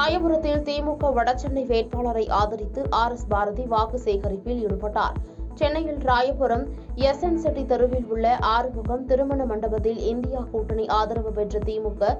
ராயபுரத்தில் திமுக வடசென்னை வேட்பாளரை ஆதரித்து ஆர்.எஸ். பாரதி வாக்கு சேகரிப்பில் ஈடுபட்டார். சென்னையில் ராயபுரம் எஸ்.என். செட்டி தெருவில் உள்ள ஆறுமுகம் திருமண மண்டபத்தில் இந்தியா கூட்டணி ஆதரவு பெற்ற திமுக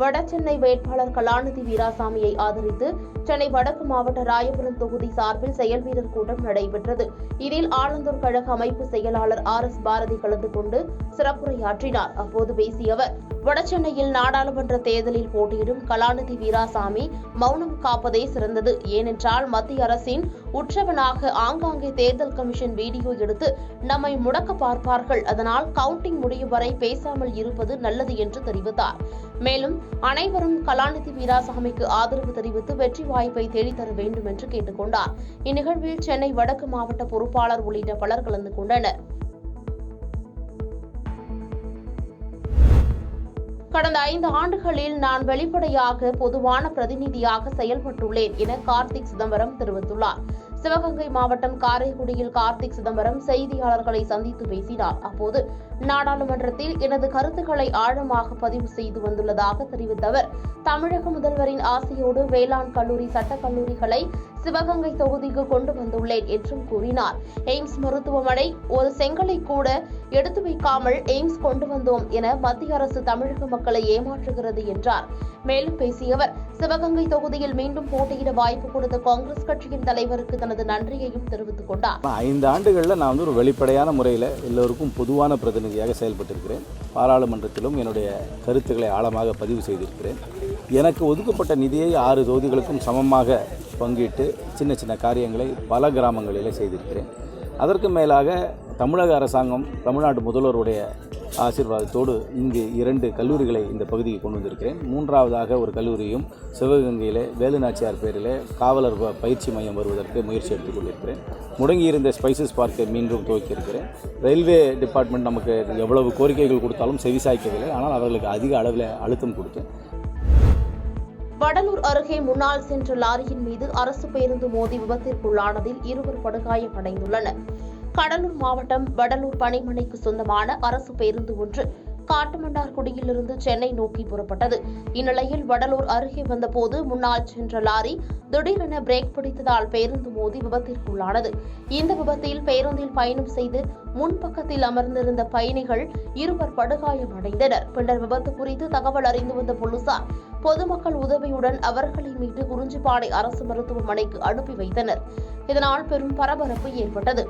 வடசென்னை வேட்பாளர் கலாநிதி வீராசாமியை ஆதரித்து சென்னை வடக்கு மாவட்ட ராயபுரம் தொகுதி சார்பில் செயல்வீரர் கூட்டம் நடைபெற்றது. இதில் ஆலந்தூர் கழக அமைப்பு செயலாளர் ஆர்.எஸ். பாரதி கலந்து கொண்டு சிறப்புரையாற்றினார். அப்போது பேசிய அவர், வடசென்னையில் நாடாளுமன்ற தேர்தலில் போட்டியிடும் கலாநிதி வீராசாமி மௌனம் காப்பதே சிறந்தது. ஏனென்றால் மத்திய அரசின் உற்றவனாக ஆங்காங்கே தேர்தல் கமிஷன் வீடியோ எடுத்து நம்மை முடக்க பார்ப்பார்கள். அதனால் கவுண்டிங் முடியும் வரை பேசாமல் இருப்பது நல்லது என்று தெரிவித்தார். மேலும் அனைவரும் கலாநிதி வீராசாமிக்கு ஆதரவு தெரிவித்து வெற்றி வாய்ப்பை தேடித்தர வேண்டும் என்று கேட்டுக் கொண்டார். இந்நிகழ்வில் சென்னை வடக்கு மாவட்ட பொறுப்பாளர் உள்ளிட்ட பலர் கலந்து கொண்டனர். கடந்த 5 ஆண்டுகளில் நான் வெளிப்படையாக பொதுவான பிரதிநிதியாக செயல்பட்டுள்ளேன் என கார்த்திக் சிதம்பரம் தெரிவித்துள்ளார். சிவகங்கை மாவட்டம் காரைக்குடியில் கார்த்திக் சிதம்பரம் செய்தியாளர்களை சந்தித்து பேசினார். அப்போது நாடாளுமன்றத்தில் எனது கருத்துக்களை ஆழமாக பதிவு செய்து வந்துள்ளதாக தெரிவித்த அவர், தமிழக முதல்வரின் ஆசையோடு வேளாண் கல்லூரி சட்டக் கல்லூரிகளை சிவகங்கை தொகுதிக்கு கொண்டு வந்துள்ளேன் என்றும் கூறினார். எய்ம்ஸ் மருத்துவமனை ஒரு செங்கலை கூட எடுத்து வைக்காமல் எய்ம்ஸ் கொண்டு வந்தோம் என மத்திய அரசு தமிழக மக்களை ஏமாற்றுகிறது என்றார். மேலும் பேசிய அவர், சிவகங்கை தொகுதியில் மீண்டும் போட்டியிட வாய்ப்பு கொடுத்த காங்கிரஸ் கட்சியின் தலைவருக்கு தனது நன்றியையும் தெரிவித்துக் கொண்டார். 5 ஆண்டுகளில் நான் ஒரு வெளிப்படையான முறையில் எல்லோருக்கும் பொதுவான பிரதிநிதியாக செயல்பட்டிருக்கிறேன். பாராளுமன்றத்திலும் என்னுடைய கருத்துக்களை ஆழமாக பதிவு செய்திருக்கிறேன். எனக்கு ஒதுக்கப்பட்ட நிதியை 6 தொகுதிகளுக்கும் சமமாக பங்கிட்டு சின்ன சின்ன காரியங்களை பல கிராமங்களிலே செய்திருக்கிறேன். அதற்கு மேலாக தமிழக அரசாங்கம் தமிழ்நாடு முதல்வருடைய ஆசீர்வாதத்தோடு இங்கு 2 கல்லூரிகளை இந்த பகுதிக்கு கொண்டு வந்திருக்கிறேன். 3வதாக ஒரு கல்லூரியும் சிவகங்கையிலே வேலுநாச்சியார் பேரிலே காவலர் பயிற்சி மையம் வருவதற்கு முயற்சி எடுத்துக் கொண்டிருக்கிறேன். முடங்கியிருந்த ஸ்பைசஸ் பார்க்கை மீண்டும் துவக்கியிருக்கிறேன். ரயில்வே டிபார்ட்மெண்ட் நமக்கு எவ்வளவு கோரிக்கைகள் கொடுத்தாலும் செவிசாய்க்கவில்லை. ஆனால் அவர்களுக்கு அதிக அளவில் அழுத்தம் கொடுத்தேன். வடலூர் அருகே முன்னால் சென்ற லாரியின் மீது அரசு பேருந்து மோதி விபத்திற்குள்ளானதில் 2 படுகாயமடைந்துள்ளனர். கடலூர் மாவட்டம் வடலூர் பணிமனைக்கு சொந்தமான அரசு பேருந்து ஒன்று காட்டுமன்னார்குடியிலிருந்து சென்னை நோக்கி புறப்பட்டது. இந்நிலையில் வடலூர் அருகே வந்தபோது முன்னால் சென்ற லாரி திடீரென பிரேக் பிடித்ததால் பேருந்து மோதி விபத்திற்குள்ளானது. இந்த விபத்தில் பேருந்தில் பயணம் செய்து முன்பக்கத்தில் அமர்ந்திருந்த பயணிகள் 2 படுகாயமடைந்தனர். பின்னர் விபத்து குறித்து தகவல் அறிந்து வந்த போலீசார் பொதுமக்கள் உதவியுடன் அவர்களை மீட்டு குறிஞ்சிப்பாடி அரசு மருத்துவமனைக்கு அனுப்பி வைத்தனர். இதனால் பெரும் பரபரப்பு ஏற்பட்டது.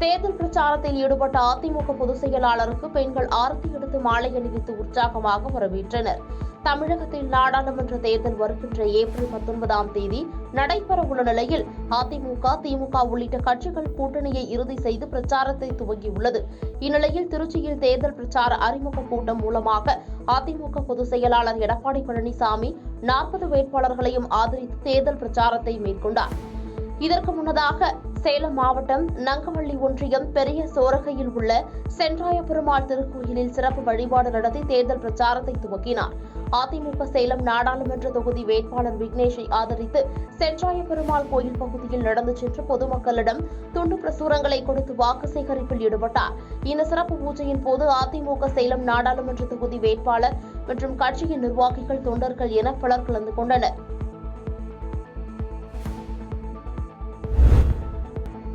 தேர்தல் பிரச்சாரத்தில் ஈடுபட்ட அதிமுக பொதுச் செயலாளருக்கு பெண்கள் ஆரத்தி எடுத்து மாலை அணிவித்து உற்சாகமாக வரவேற்றனர். தமிழகத்தில் நாடாளுமன்ற தேர்தல் வருகின்ற ஏப்ரல் 19ஆம் தேதி நடைபெறவுள்ள நிலையில் அதிமுக, திமுக உள்ளிட்ட கட்சிகள் கூட்டணியை இறுதி செய்து பிரச்சாரத்தை துவங்கியுள்ளது. இந்நிலையில் திருச்சியில் தேர்தல் பிரச்சார அறிமுக கூட்டம் மூலமாக அதிமுக பொதுச் செயலாளர் எடப்பாடி பழனிசாமி 40 வேட்பாளர்களையும் ஆதரித்து தேர்தல் பிரச்சாரத்தை மேற்கொண்டார். இதற்கு முன்னதாக சேலம் மாவட்டம் நங்கவள்ளி ஒன்றியம் பெரிய சோரகையில் உள்ள சென்றாய பெருமாள் திருக்கோயிலில் சிறப்பு வழிபாடு நடத்தி தேர்தல் பிரச்சாரத்தை துவக்கினார். அதிமுக சேலம் நாடாளுமன்ற தொகுதி வேட்பாளர் விக்னேஷை ஆதரித்து சென்றாய பெருமாள் கோயில் பகுதியில் நடந்து சென்று பொதுமக்களிடம் துண்டு பிரசுரங்களை கொடுத்து வாக்கு சேகரிப்பில் ஈடுபட்டார். இந்த சிறப்பு பூஜையின் போது அதிமுக சேலம் நாடாளுமன்ற தொகுதி வேட்பாளர் மற்றும் கட்சியின் நிர்வாகிகள், தொண்டர்கள் என பலர் கலந்து கொண்டனர்.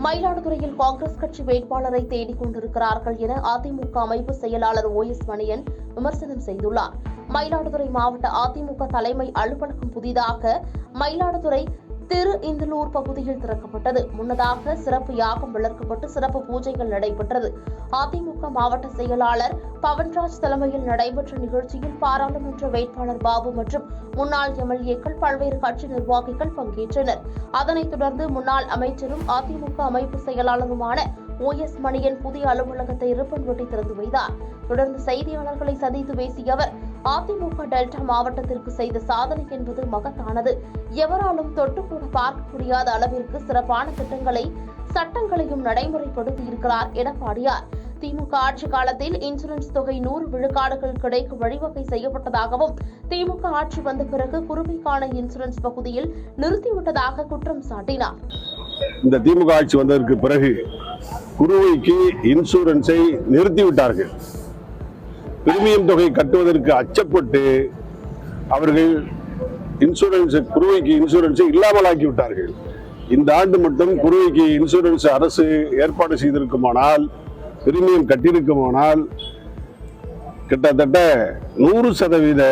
மயிலாடுதுறையில் காங்கிரஸ் கட்சி வேட்பாளரை தேடிக் கொண்டிருக்கிறார்கள் என அதிமுக அமைப்பு செயலாளர் OS மணியன் விமர்சனம் செய்துள்ளார். மயிலாடுதுறை மாவட்ட அதிமுக தலைமை அலுவலகம் புதிதாக மயிலாடுதுறை திரு இந்தலூர் பகுதியில் திறக்கப்பட்டது. முன்னதாக சிறப்பு யாகம் வளர்க்கப்பட்டு சிறப்பு பூஜைகள் நடைபெற்றது. அதிமுக மாவட்ட செயலாளர் பவன்ராஜ் தலைமையில் நடைபெற்ற நிகழ்ச்சியில் பாராளுமன்ற வேட்பாளர் பாபு மற்றும் முன்னாள் எம்எல்ஏக்கள், பல்வேறு கட்சி நிர்வாகிகள் பங்கேற்றனர். அதனைத் தொடர்ந்து முன்னாள் அமைச்சரும் அதிமுக அமைப்பு செயலாளருமான OS மணியன் புதிய அலுவலகத்தை ரிப்பன் வெட்டி திறந்து வைத்தார். தொடர்ந்து செய்தியாளர்களை சந்தித்து பேசிய அவர், அதிமுக டெல்டா மாவட்டத்திற்கு செய்த சாதனை என்பது மகத்தானது. எவராலும் தொட்டுக்கூட பார்க்க முடியாத அளவிற்கு சிறப்பான திட்டங்களை, சட்டங்களையும் நடைமுறைப்படுத்தியிருக்கிறார் எடப்பாடியார். திமுக ஆட்சி காலத்தில் இன்சூரன்ஸ் தொகை 100 விழுக்காடுகள் கிடைக்க வழிவகை செய்யப்பட்டதாகவும், திமுக ஆட்சி வந்த பிறகு குறுவைக்கான இன்சூரன்ஸ் பகுதியில் நிறுத்திவிட்டதாக குற்றம் சாட்டினார். இந்த திமுக ஆட்சி வந்ததற்கு பிறகு குறுவைக்கு இன்சூரன்ஸை நிறுத்திவிட்டார்கள். பிரீமியம் தொகை கட்டுவதற்கு அச்சப்பட்டு அவர்கள் குறுவைக்கு இன்சூரன்ஸை இல்லாமல் ஆக்கிவிட்டார்கள். இந்த ஆண்டு மட்டும் குறுவைக்கு இன்சூரன்ஸ் அரசு ஏற்பாடு செய்திருக்குமானால், பிரீமியம் கட்டியிருக்குமானால் கிட்டத்தட்ட 100%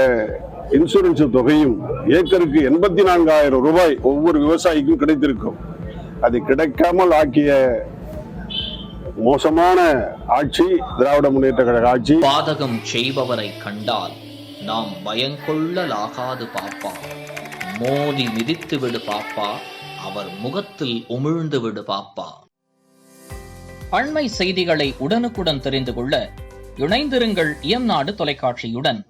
இன்சூரன்ஸ் தொகையும் ஏக்கருக்கு 84,000 ரூபாய் ஒவ்வொரு விவசாயிக்கும் கிடைத்திருக்கும். அது கிடைக்காமல் ஆக்கிய மோசமான ஆட்சி திராவிட முன்னேற்ற கழக ஆட்சி. பாதகம் செய்பவரை கண்டால் நாம் பயங்கொள்ளலாகாது பாப்பா, மோதி மிதித்து விடு பாப்பா, அவர் முகத்தில் உமிழ்ந்து விடு பாப்பா. அண்மை செய்திகளை உடனுக்குடன் தெரிந்து கொள்ள இணைந்திருங்கள் இயம்நாடு தொலைக்காட்சியுடன்.